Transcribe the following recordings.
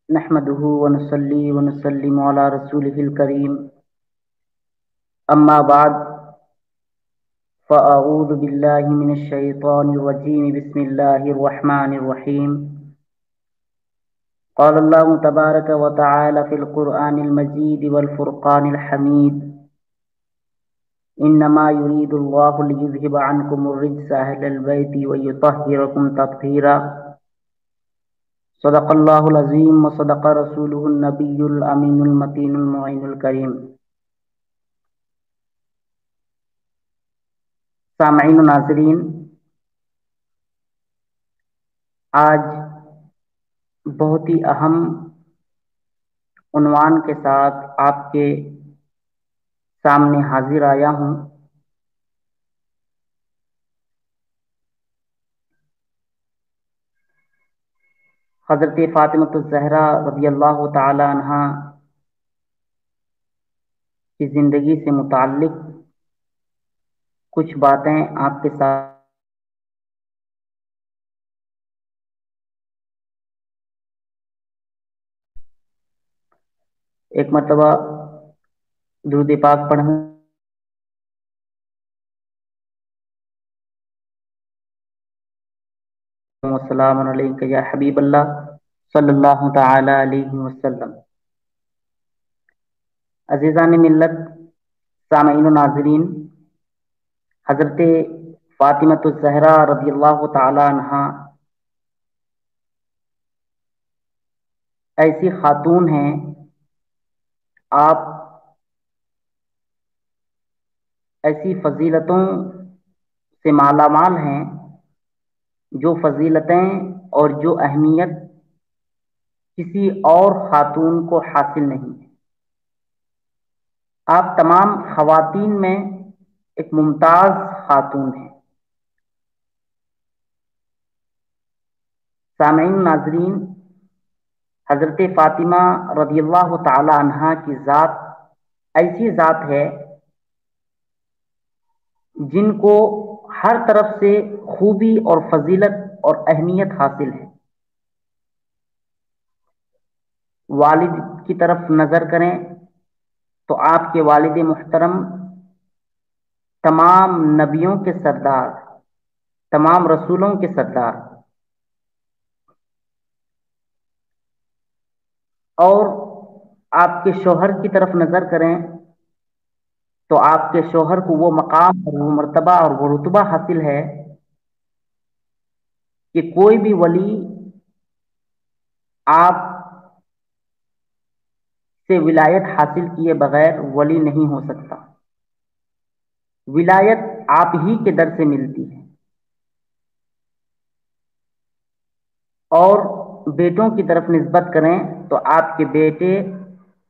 نحمده ونصلي ونسلم على رسوله الكريم أما بعد فأعوذ بالله من الشيطان الرجيم بسم الله الرحمن الرحيم قال الله تبارك وتعالى في القرآن المجيد والفرقان الحميد إنما يريد الله ليذهب عنكم الرجس أهل البيت ويطهركم تطهيرا صدق الله العظيم وصدق رسوله النبي الأمين المتين المعين الكريم. سامعین و ناظرین، آج بہت ہی اہم عنوان کے ساتھ آپ کے سامنے حاضر آیا ہوں. حضرت فاطمۃ الزہرا رضی اللہ تعالی عنہا کی زندگی سے متعلق کچھ باتیں آپ کے ساتھ ایک مرتبہ درود پاک پڑھیں. السلام علیکم یا حبیب اللہ صلی اللہ تعالی علیہ وسلم. عزیزان ملت، سامعین و ناظرین، حضرت فاطمۃ الزہرا رضی اللہ تعالی عنہا ایسی خاتون ہیں، آپ ایسی فضیلتوں سے مالا مال ہیں جو فضیلتیں اور جو اہمیت کسی اور خاتون کو حاصل نہیں ہے. آپ تمام خواتین میں ایک ممتاز خاتون ہیں. سامعین ناظرین، حضرت فاطمہ رضی اللہ تعالی عنہا کی ذات ایسی ذات ہے جن کو ہر طرف سے خوبی اور فضیلت اور اہمیت حاصل ہے. والد کی طرف نظر کریں تو آپ کے والد محترم تمام نبیوں کے سردار، تمام رسولوں کے سردار، اور آپ کے شوہر کی طرف نظر کریں تو آپ کے شوہر کو وہ مقام اور وہ مرتبہ اور وہ رتبہ حاصل ہے کہ کوئی بھی ولی آپ سے ولایت حاصل کیے بغیر ولی نہیں ہو سکتا. ولایت آپ ہی کے در سے ملتی ہے. اور بیٹوں کی طرف نسبت کریں تو آپ کے بیٹے،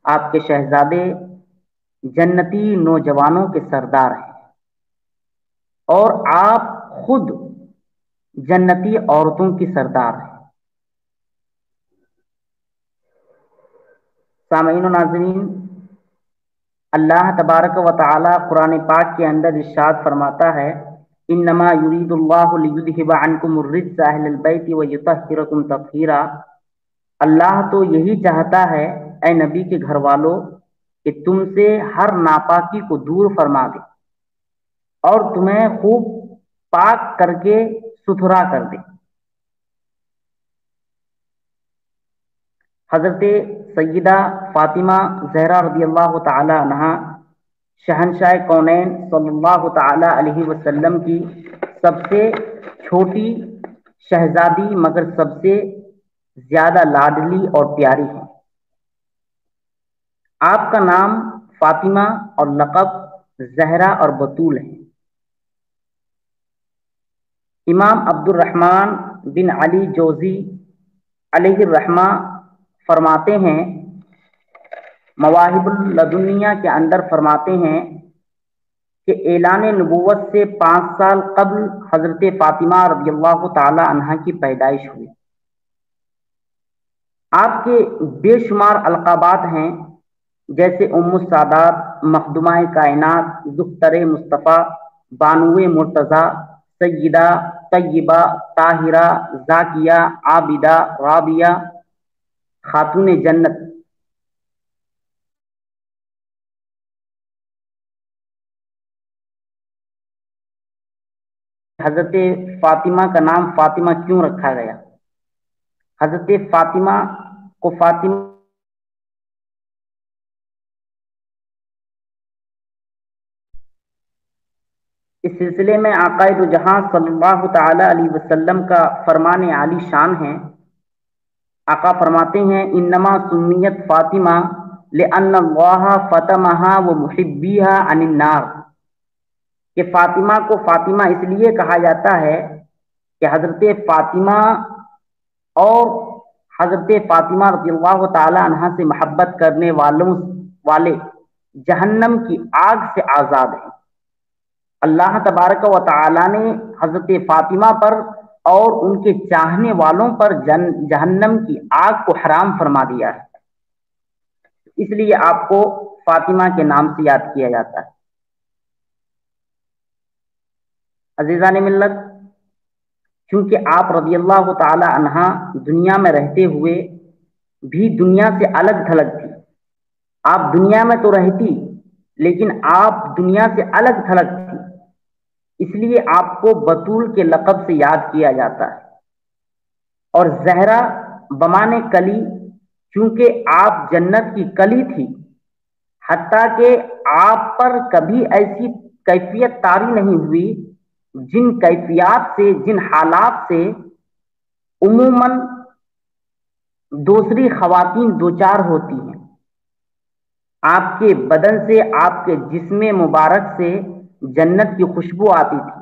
آپ کے شہزادے جنتی نوجوانوں کے سردار ہیں، اور آپ خود جنتی عورتوں کی سردار ہیں. سامعین و ناظرین، اللہ تبارک و تعالی قرآن پاک کے اندر ارشاد فرماتا ہے، انما یرید اللہ لیذھب عنکم الرجس اہل البیت ویطہرکم تطہیرا. اللہ تو یہی چاہتا ہے اے نبی کے گھر والوں کہ تم سے ہر ناپاکی کو دور فرما دے اور تمہیں خوب پاک کر کے ستھرا کر دے. حضرت سیدہ فاطمہ زہرا رضی اللہ تعالی عنہا شہنشاہ کونین صلی اللہ تعالی علیہ وسلم کی سب سے چھوٹی شہزادی مگر سب سے زیادہ لاڈلی اور پیاری ہے. آپ کا نام فاطمہ اور لقب زہرا اور بطول ہے. امام عبد الرحمن بن علی جوزی علیہ الرحمہ فرماتے ہیں، مواہب اللدنیہ کے اندر فرماتے ہیں کہ اعلان نبوت سے 5 سال قبل حضرت فاطمہ رضی اللہ تعالی عنہا کی پیدائش ہوئی. آپ کے بے شمار القابات ہیں، جیسے ام السادات، مخدومہ کائنات، دختر مصطفیٰ، بانو مرتضی، سیدہ، طیبہ، طاہرہ، زاکیہ، عابدہ، رابیہ، خاتون جنت، حضرت فاطمہ کا نام فاطمہ کیوں رکھا گیا؟ حضرت فاطمہ کو فاطمہ اس سلسلے میں آقا دو جہاں صلی اللہ تعالی علیہ وسلم کا فرمان عالی شان ہے۔ آقا فرماتے ہیں انما سمیت فاطمہ لأن اللہ فطمها ومحبیها عن النار، کہ فاطمہ کو فاطمہ اس لیے کہا جاتا ہے کہ حضرت فاطمہ اور حضرت فاطمہ رضی اللہ تعالی عنہ سے محبت کرنے والے جہنم کی آگ سے آزاد ہیں۔ اللہ تبارک و تعالی نے حضرت فاطمہ پر اور ان کے چاہنے والوں پر جہنم کی آگ کو حرام فرما دیا ہے، اس لیے آپ کو فاطمہ کے نام سے یاد کیا جاتا ہے۔ عزیزان ملت، کیونکہ آپ رضی اللہ تعالی عنہ دنیا میں رہتے ہوئے بھی دنیا سے الگ تھلگ تھی، آپ دنیا میں تو رہتی لیکن آپ دنیا سے الگ تھلگ تھی، اس لیے آپ کو بطول کے لقب سے یاد کیا جاتا ہے۔ اور زہرا بمانے کلی، چونکہ آپ جنت کی کلی تھی، حتیٰ کہ آپ پر کبھی ایسی کیفیت طاری نہیں ہوئی جن کیفیات سے، جن حالات سے عموماً دوسری خواتین دوچار ہوتی ہیں۔ آپ کے بدن سے، آپ کے جسم مبارک سے جنت کی خوشبو آتی تھی،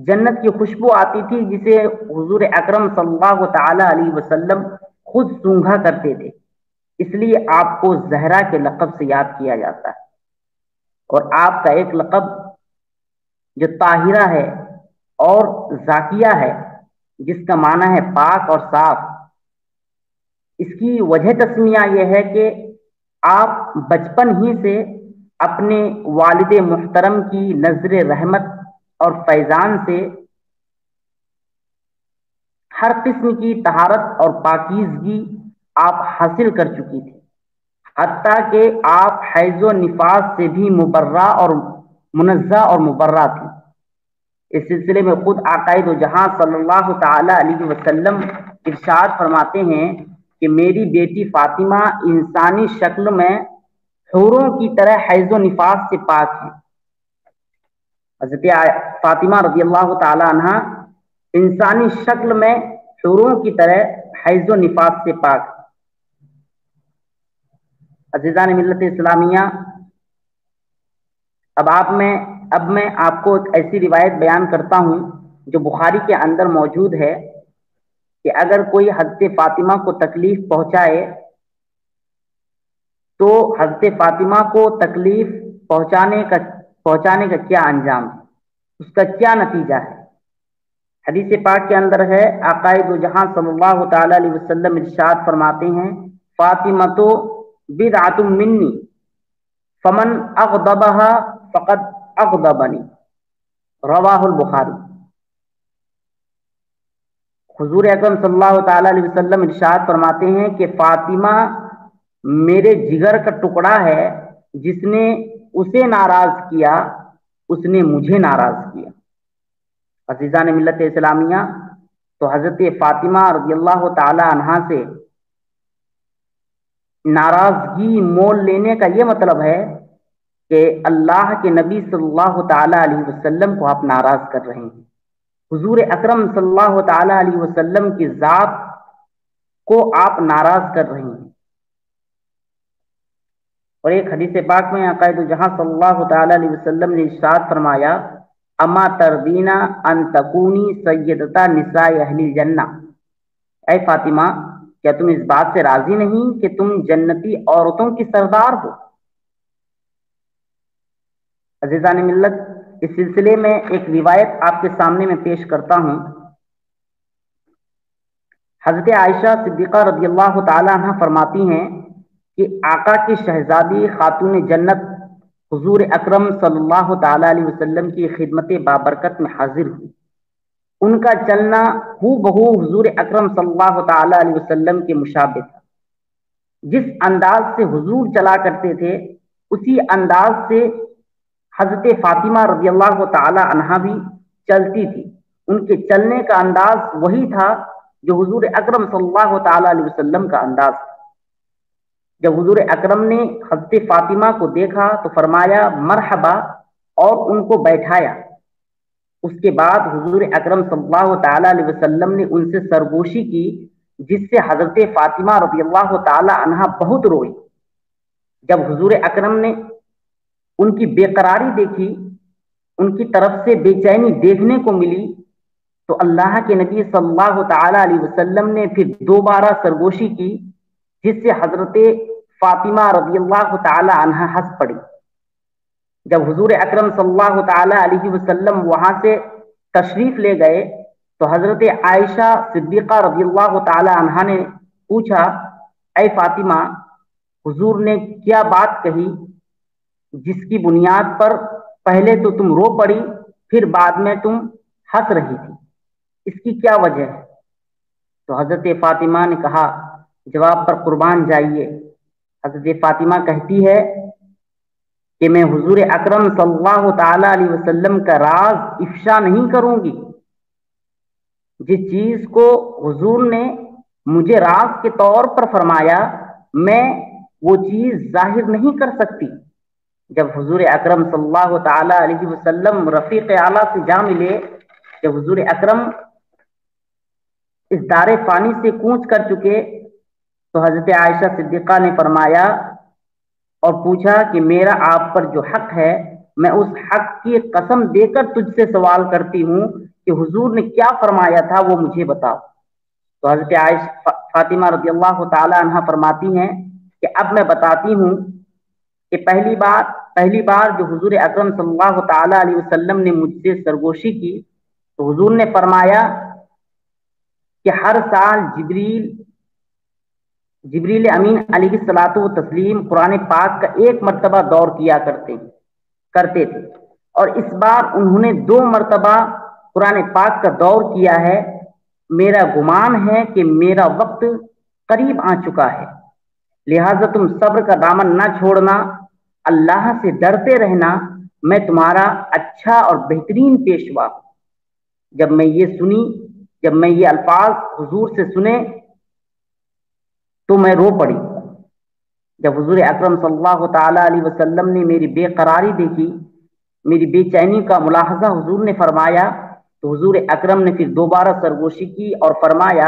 جنت کی خوشبو آتی تھی جسے حضور اکرم صلی اللہ تعالی علیہ وسلم خود سونگھا کرتے تھے، اس لیے آپ کو زہرا کے لقب سے یاد کیا جاتا ہے۔ اور آپ کا ایک لقب جو طاہرہ ہے اور زاکیہ ہے، جس کا معنی ہے پاک اور صاف، اس کی وجہ تسمیہ یہ ہے کہ آپ بچپن ہی سے اپنے والد محترم کی نظر رحمت اور فیضان سے ہر قسم کی طہارت اور پاکیزگی آپ حاصل کر چکی تھی، حتیٰ کہ آپ حیض و نفاس سے بھی مبرہ اور منزہ اور مبرہ تھی۔ اس سلسلے میں خود آقا دو جہاں صلی اللہ تعالی علیہ وسلم ارشاد فرماتے ہیں کہ میری بیٹی فاطمہ انسانی شکل میں حوروں کی طرح حیض و نفاس سے پاک ہے۔ حضرت فاطمہ رضی اللہ تعالی عنہ انسانی شکل میں حوروں کی طرح حیض و نفاس سے پاک ہے۔ عزیزان ملت اسلامیہ، اب میں آپ کو ایک ایسی روایت بیان کرتا ہوں جو بخاری کے اندر موجود ہے کہ اگر کوئی حضرت فاطمہ کو تکلیف پہنچائے تو حضرت فاطمہ کو تکلیف پہنچانے کا کیا انجام ہے، اس کا کیا نتیجہ ہے۔ حدیث پاک کے اندر ہے، آقا دو جہاں صلی اللہ تعالی علیہ وسلم ارشاد فرماتے ہیں فاطمہ تو بدعۃ منی فمن اغضبها فقد اغضبنی، رواہ البخاری۔ حضور اکرم صلی اللہ تعالی علیہ وسلم ارشاد فرماتے ہیں کہ فاطمہ میرے جگر کا ٹکڑا ہے، جس نے اسے ناراض کیا اس نے مجھے ناراض کیا۔ عزیزان ملت اسلامیہ، تو حضرت فاطمہ رضی اللہ تعالی عنہا سے ناراضگی مول لینے کا یہ مطلب ہے کہ اللہ کے نبی صلی اللہ تعالی علیہ وسلم کو آپ ناراض کر رہے ہیں، حضور اکرم صلی اللہ تعالی علیہ وسلم کی ذات کو آپ ناراض کر رہے ہیں۔ اور ایک حدیث پاک میں آقا دو جہاں صلی اللہ تعالی علیہ وسلم نے ارشاد فرمایا اما ترضینا ان تکونی سیدتا نساء اہل الجنہ، اے فاطمہ کیا تم اس بات سے راضی نہیں کہ تم جنتی عورتوں کی سردار ہو؟ عزیزان ملت، اس سلسلے میں ایک روایت آپ کے سامنے میں پیش کرتا ہوں۔ حضرت عائشہ صدیقہ رضی اللہ تعالی عنہ فرماتی ہیں کہ آقا کی شہزادی خاتون جنت حضور اکرم صلی اللہ تعالی علیہ وسلم کی خدمت بابرکت میں حاضر ہوئی۔ ان کا چلنا ہو بہو حضور اکرم صلی اللہ تعالی علیہ وسلم کے مشابہ تھا۔ جس انداز سے حضور چلا کرتے تھے اسی انداز سے حضرت فاطمہ رضی اللہ تعالی عنہا بھی چلتی تھی۔ ان کے چلنے کا انداز وہی تھا جو حضور اکرم صلی اللہ تعالی علیہ وسلم کا انداز تھا۔ جب حضور اکرم نے حضرت فاطمہ کو دیکھا تو فرمایا مرحبا اور ان کو بیٹھایا۔ اس کے بعد حضور اکرم صلی اللہ تعالی علیہ وسلم نے ان سے سرگوشی کی، جس سے حضرت فاطمہ رضی اللہ تعالی عنہا بہت روئی۔ جب حضور اکرم نے ان کی بے قراری دیکھی، ان کی طرف سے بے چینی دیکھنے کو ملی، تو اللہ کے نبی صلی اللہ تعالی علیہ وسلم نے پھر دوبارہ سرگوشی کی، جس سے حضرت فاطمہ رضی اللہ تعالی عنہا ہنس پڑی۔ جب حضور اکرم صلی اللہ تعالی علیہ وسلم وہاں سے تشریف لے گئے تو حضرت عائشہ صدیقہ رضی اللہ تعالی عنہا نے پوچھا، اے فاطمہ، حضور نے کیا بات کہی جس کی بنیاد پر پہلے تو تم رو پڑی پھر بعد میں تم ہنس رہی تھی؟ اس کی کیا وجہ ہے؟ تو حضرت فاطمہ نے کہا، جواب پر قربان جائیے، حضرت فاطمہ کہتی ہے کہ میں حضور اکرم صلی اللہ تعالی علیہ وسلم کا راز افشا نہیں کروں گی۔ جس چیز کو حضور نے مجھے راز کے طور پر فرمایا میں وہ چیز ظاہر نہیں کر سکتی۔ جب حضور اکرم صلی اللہ تعالی علیہ وسلم رفیق اعلیٰ سے جا ملے، جب حضور اکرم اس دار فانی سے کوچ کر چکے تو حضرت عائشہ صدیقہ نے فرمایا اور پوچھا کہ میرا آپ پر جو حق ہے، میں اس حق کی قسم دے کر تجھ سے سوال کرتی ہوں کہ حضور نے کیا فرمایا تھا وہ مجھے بتاؤ۔ تو حضرت عائشہ فاطمہ رضی اللہ تعالی عنہ فرماتی ہیں کہ اب میں بتاتی ہوں کہ پہلی بار جو حضور اکرم صلی اللہ تعالی علیہ وسلم نے مجھ سے سرگوشی کی تو حضور نے فرمایا کہ ہر سال جبریل امین علیہ الصلوۃ والتسلیم قرآن پاک کا ایک مرتبہ دور کیا کرتے تھے، اور اس بار انہوں نے 2 مرتبہ قرآن پاک کا دور کیا ہے۔ میرا گمان ہے کہ میرا وقت قریب آ چکا ہے، لہذا تم صبر کا دامن نہ چھوڑنا، اللہ سے ڈرتے رہنا، میں تمہارا اچھا اور بہترین پیشوا ہوں۔ جب میں یہ الفاظ حضور سے سنے تو میں رو پڑی۔ جب حضور اکرم صلی اللہ تعالی علیہ وسلم نے میری بے قراری دیکھی، میری بے چینی کا ملاحظہ حضور نے فرمایا، تو حضور اکرم نے پھر دوبارہ سرگوشی کی اور فرمایا،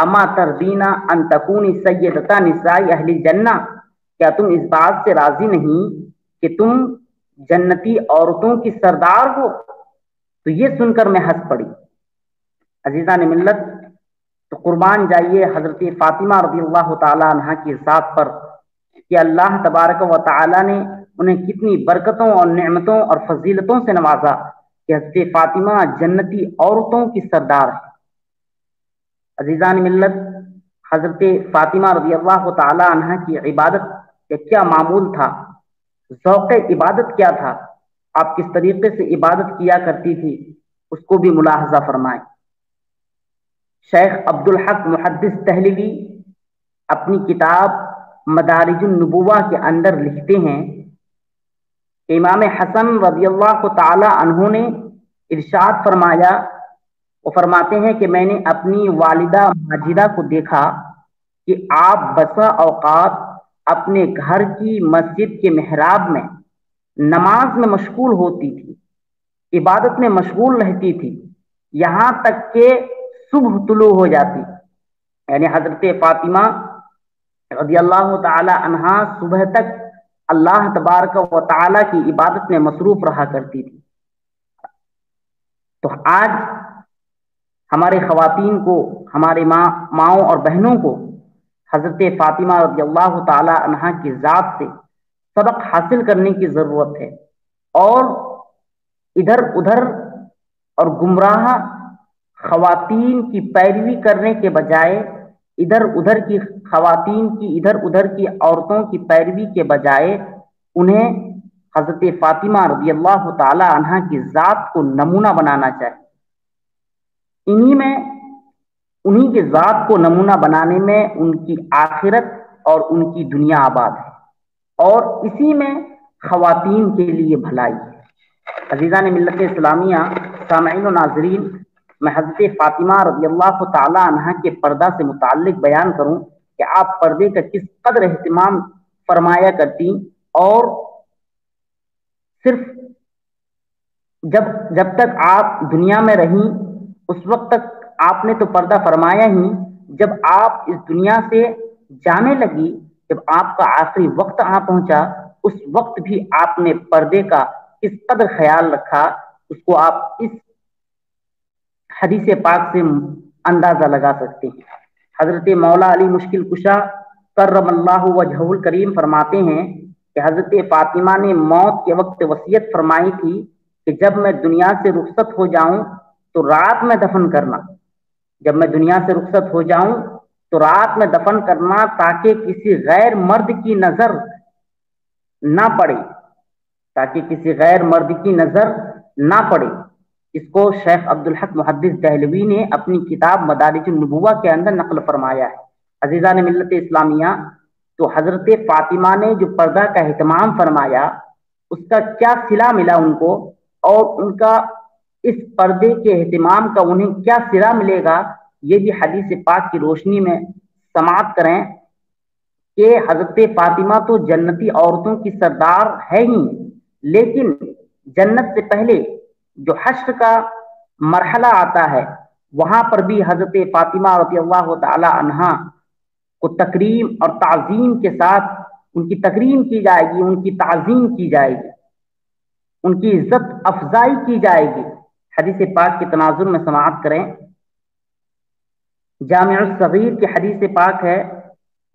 اما ترضینا ان تکونی سیدتا نساء اہل الجنہ، کیا تم اس بات سے راضی نہیں کہ تم جنتی عورتوں کی سردار ہو؟ تو یہ سن کر میں ہنس پڑی۔ عزیزان ملت، تو قربان جائیے حضرت فاطمہ رضی اللہ تعالی عنہ کی ذات پر کہ اللہ تبارک و تعالی نے انہیں کتنی برکتوں اور نعمتوں اور فضیلتوں سے نوازا کہ حضرت فاطمہ جنتی عورتوں کی سردار ہے۔ عزیزان ملت، حضرت فاطمہ رضی اللہ تعالی عنہ کی عبادت کا کیا معمول تھا، ذوق عبادت کیا تھا، آپ کس طریقے سے عبادت کیا کرتی تھی، اس کو بھی ملاحظہ فرمائیں۔ شیخ عبد الحق محدث دہلوی اپنی کتاب مدارج النبوہ کے اندر لکھتے ہیں کہ امام حسن رضی اللہ تعالی عنہ نے ارشاد فرمایا، وہ فرماتے ہیں کہ میں نے اپنی والدہ ماجدہ کو دیکھا کہ آپ بسا اوقات اپنے گھر کی مسجد کے محراب میں نماز میں مشغول ہوتی تھی، عبادت میں مشغول رہتی تھی، یہاں تک کہ صبح طلوع ہو جاتی، یعنی حضرت فاطمہ رضی اللہ تعالی عنہا صبح تک اللہ تبارک و تعالی کی عبادت میں مصروف رہا کرتی تھی۔ تو آج ہمارے خواتین کو، ہمارے ماؤں اور بہنوں کو حضرت فاطمہ رضی اللہ تعالی عنہا کی ذات سے سبق حاصل کرنے کی ضرورت ہے، اور ادھر ادھر اور گمراہ خواتین کی پیروی کرنے کے بجائے ادھر ادھر کی خواتین کی، ادھر ادھر کی عورتوں کی پیروی کے بجائے انہیں حضرت فاطمہ رضی اللہ تعالی عنہا کی ذات کو نمونہ بنانا چاہیے۔ انہی میں انہی کے ذات کو نمونہ بنانے میں ان کی آخرت اور ان کی دنیا آباد ہے، اور اسی میں خواتین کے لیے بھلائی ہے۔ عزیزان ملت اسلامیہ، سامعین و ناظرین، میں حضرت فاطمہ رضی اللہ تعالی عنہ کے پردہ سے متعلق بیان کروں کہ آپ پردے کا کس قدر اہتمام فرمایا کرتی، اور صرف جب تک آپ دنیا میں رہیں اس وقت تک آپ نے تو پردہ فرمایا ہی، جب آپ اس دنیا سے جانے لگی، جب آپ کا آخری وقت آ پہنچا، اس وقت بھی آپ نے پردے کا کس قدر خیال رکھا، اس کو آپ اس حدیث پاک سے اندازہ لگا سکتے ہیں۔ حضرت مولا علی مشکل کشا کرم اللہ وجہہ الکریم فرماتے ہیں کہ حضرت فاطمہ نے موت کے وقت وصیت فرمائی تھی کہ جب میں دنیا سے رخصت ہو جاؤں تو رات میں دفن کرنا، جب میں دنیا سے رخصت ہو جاؤں تو رات میں دفن کرنا، تاکہ کسی غیر مرد کی نظر نہ پڑے، تاکہ کسی غیر مرد کی نظر نہ پڑے۔ اس کو شیخ عبدالحق محدث دہلوی نے اپنی کتاب مدارج النبوہ کے اندر نقل فرمایا ہے۔ عزیزان ملت اسلامیہ، تو حضرت فاطمہ نے جو پردہ کا اہتمام فرمایا، اس کا کیا صلہ ملا ان کو، اور ان کا اس پردے کے اہتمام کا انہیں کیا صلہ ملے گا، یہ بھی حدیث پاک کی روشنی میں سماعت کریں کہ حضرت فاطمہ تو جنتی عورتوں کی سردار ہے ہی، لیکن جنت سے پہلے جو حشر کا مرحلہ آتا ہے، وہاں پر بھی حضرت فاطمہ رضی اللہ تعالی عنہا کو تکریم اور تعظیم کے ساتھ ان کی تکریم کی جائے گی، ان کی تعظیم کی جائے گی، ان کی عزت افزائی کی جائے گی۔ حدیث پاک کے تناظر میں سماعت کریں، جامع الصغیر کی حدیث پاک ہے،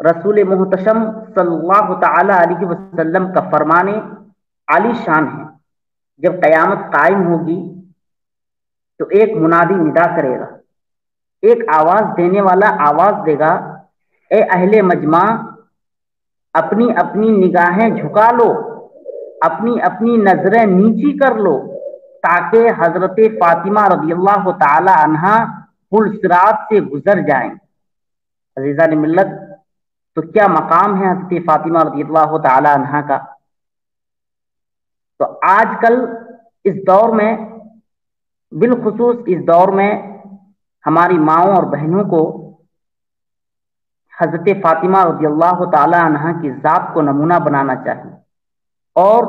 رسول محتشم صلی اللہ تعالی علیہ وسلم کا فرمان عالی شان ہے، جب قیامت قائم ہوگی تو ایک منادی ندا کرے گا، ایک آواز دینے والا آواز دے گا، اے اہل مجمع، اپنی اپنی نگاہیں جھکا لو، اپنی اپنی نظریں نیچی کر لو، تاکہ حضرت فاطمہ رضی اللہ تعالی عنہا پل صراط سے گزر جائیں۔ عزیزان ملت، تو کیا مقام ہے حضرت فاطمہ رضی اللہ تعالی عنہا کا۔ تو آج کل اس دور میں، بالخصوص اس دور میں، ہماری ماؤں اور بہنوں کو حضرت فاطمہ رضی اللہ تعالی عنہا کی ذات کو نمونہ بنانا چاہیے، اور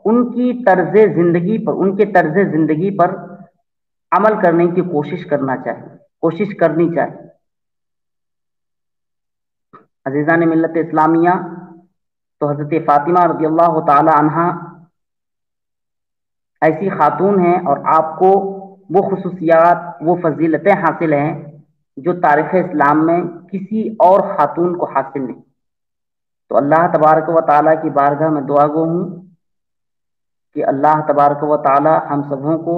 ان کی طرز زندگی پر، ان کے طرز زندگی پر عمل کرنے کی کوشش کرنا چاہیے، کوشش کرنی چاہیے۔ عزیزان ملت اسلامیہ، تو حضرت فاطمہ رضی اللہ تعالی عنہا ایسی خاتون ہیں، اور آپ کو وہ خصوصیات، وہ فضیلتیں حاصل ہیں جو تاریخ اسلام میں کسی اور خاتون کو حاصل نہیں۔ تو اللہ تبارک و تعالیٰ کی بارگاہ میں دعا گو ہوں کہ اللہ تبارک و تعالیٰ ہم سبوں کو،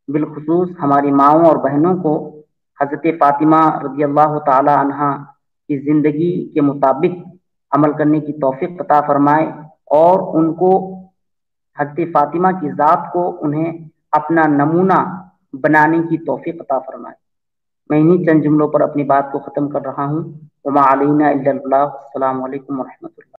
بالخصوص ہماری ماؤں اور بہنوں کو، حضرت فاطمہ رضی اللہ تعالی عنہا کی زندگی کے مطابق عمل کرنے کی توفیق عطا فرمائے، اور ان کو، حضرت فاطمہ کی ذات کو، انہیں اپنا نمونہ بنانے کی توفیق عطا فرمائے۔ میں انہی چند جملوں پر اپنی بات کو ختم کر رہا ہوں۔ وما علینا الا البلاغ۔ السلام علیکم ورحمۃ اللہ۔